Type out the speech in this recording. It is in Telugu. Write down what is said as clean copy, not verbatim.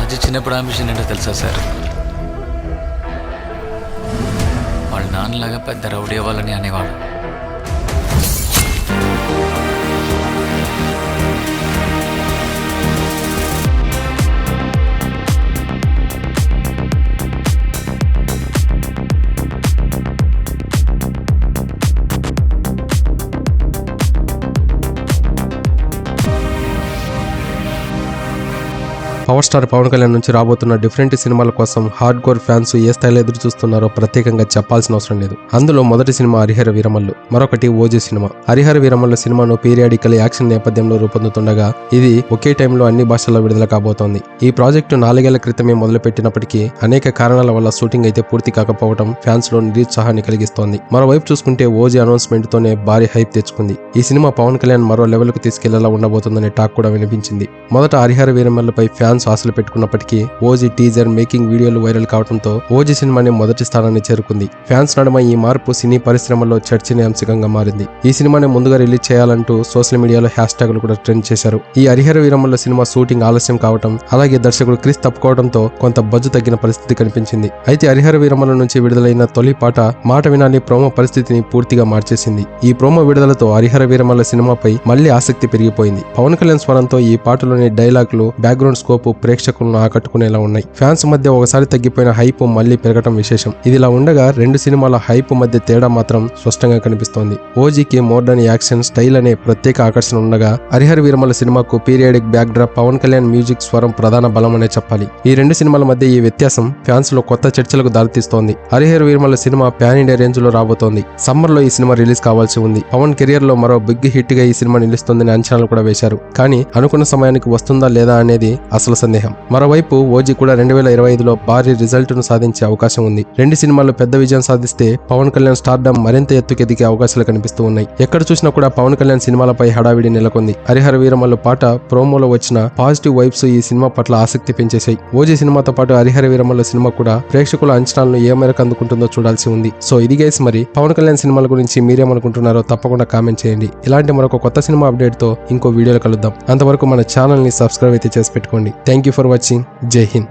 రాజు చిన్నప్పుడు అంబిషన్ ఏంటో తెలుసా సార్? వాళ్ళ నాన్నలాగా పెద్ద రౌడీ అవ్వాలని అనేవాడు. పవర్ స్టార్ పవన్ కళ్యాణ్ నుంచి రాబోతున్న డిఫరెంట్ సినిమాల కోసం హార్డ్ కోర్ ఫ్యాన్స్ ఏ స్థాయిలో ఎదురు చూస్తున్నారో ప్రత్యేకంగా చెప్పాల్సిన అవసరం లేదు. అందులో మొదటి సినిమా హరిహర వీరమల్లు, మరొకటి ఓజీ సినిమా. హరిహర వీరమల్లు సినిమాను పీరియాడికల్ యాక్షన్ నేపథ్యంలో రూపొందుతుండగా ఇది ఒకే టైంలో అన్ని భాషల్లో విడుదల కాబోతోంది. ఈ ప్రాజెక్టు 4 ఏళ్ల క్రితమే మొదలుపెట్టినప్పటికీ అనేక కారణాల వల్ల షూటింగ్ అయితే పూర్తి కాకపోవడం ఫ్యాన్స్ లో నిరుత్సాహాన్ని కలిగిస్తోంది. మరోవైపు చూసుకుంటే ఓజీ అనౌన్స్మెంట్ తోనే భారీ హైప్ తెచ్చుకుంది. ఈ సినిమా పవన్ కళ్యాణ్ మరో లెవెల్ కు తీసుకెళ్లేలా ఉండబోతుందనే టాక్ కూడా వినిపించింది. మొదట హరిహర వీరమల్లుపై ఫ్యాన్స్ ఆశలు పెట్టుకున్నప్పటికీ ఓజీ టీజర్, మేకింగ్ వీడియోలు వైరల్ కావడంతో ఓజీ సినిమాని మొదటి స్థానాన్ని చేరుకుంది. ఫ్యాన్స్ నడుమ ఈ మార్పు సినీ పరిశ్రమలో చర్చనీయాంశంగా మారింది. ఈ సినిమాని ముందుగా రిలీజ్ చేయాలంటూ సోషల్ మీడియాలో హ్యాష్ ట్యాగులు కూడా ట్రెండ్ చేశారు. ఈ హరిహర వీరమల్లు సినిమా షూటింగ్ ఆలస్యం కావడం, అలాగే దర్శకుడు క్రిస్ తప్పుకోవడంతో కొంత బజ్జు తగ్గిన పరిస్థితి కనిపించింది. అయితే హరిహర వీరమల్లు నుంచి విడుదలైన తొలి పాట మాట వినాలి ప్రోమో పరిస్థితిని పూర్తిగా మార్చేసింది. ఈ ప్రోమో విడుదలతో హరిహర వీరమల్లు సినిమాపై మళ్లీ ఆసక్తి పెరిగిపోయింది. పవన్ కళ్యాణ్ స్వరంతో ఈ పాటలోని డైలాగులు, బ్యాక్గ్రౌండ్ స్కోప్ ప్రేక్షకులను ఆకట్టుకునేలా ఉన్నాయి. ఫ్యాన్స్ మధ్య ఒకసారి తగ్గిపోయిన హైప్ మళ్లీ పెరగటం విశేషం. ఇదిలా ఉండగా రెండు సినిమాల హైప్ మధ్య తేడా మాత్రం స్పష్టంగా కనిపిస్తోంది. ఓజీకి మోడర్న్ యాక్షన్ స్టైల్ అనే ప్రత్యేక ఆకర్షణ ఉండగా హరిహర వీరమల్లు సినిమాకు periodic backdrop, Pawan Kalyan music స్వరం ప్రధాన బలం అనే చెప్పాలి. ఈ రెండు సినిమాల మధ్య ఈ వ్యత్యాసం ఫ్యాన్స్ లో కొత్త చర్చలకు దారితీస్తోంది. హరిహర వీరమల్లు సినిమా ప్యాన్ ఇండియా రేంజ్ లో రాబోతోంది. సమ్మర్ లో ఈ సినిమా రిలీజ్ కావాల్సి ఉంది. పవన్ కెరియర్ లో మరో బిగ్ హిట్ గా ఈ సినిమా నిలుస్తుందని అంచనాలు కూడా వేశారు. కానీ అనుకున్న సమయానికి వస్తుందా లేదా అనేది అసలు సందేహం. మరోవైపు ఓజీ కూడా 2025లో భారీ రిజల్ట్ ను సాధించే అవకాశం ఉంది. రెండు సినిమాలు పెద్ద విజయం సాధిస్తే పవన్ కళ్యాణ్ స్టార్డమ్ మరింత ఎత్తుకెదిగే అవకాశాలు కనిపిస్తూ ఉన్నాయి. ఎక్కడ చూసినా కూడా పవన్ కళ్యాణ్ సినిమాలపై హడావిడి నెలకొంది. హరిహర వీరమల్లు పాట ప్రోమోలో వచ్చిన పాజిటివ్ వైబ్స్ ఈ సినిమా పట్ల ఆసక్తి పెంచేశాయి. ఓజీ సినిమాతో పాటు హరిహర వీరమల్లు సినిమా కూడా ప్రేక్షకుల అంచనాలను ఏ మేరకు అందుకుంటుందో చూడాల్సి ఉంది. సో ఇది గైస్, మరి పవన్ కళ్యాణ్ సినిమాల గురించి మీరేమనుకుంటున్నారో తప్పకుండా కామెంట్ చేయండి. ఇలాంటి మరొక కొత్త సినిమా అప్డేట్ తో ఇంకో వీడియోలో కలుద్దాం. అంతవరకు మన ఛానల్ ని సబ్స్క్రైబ్ అయితే చేసి పెట్టుకోండి. Thank you for watching. జై హింద్.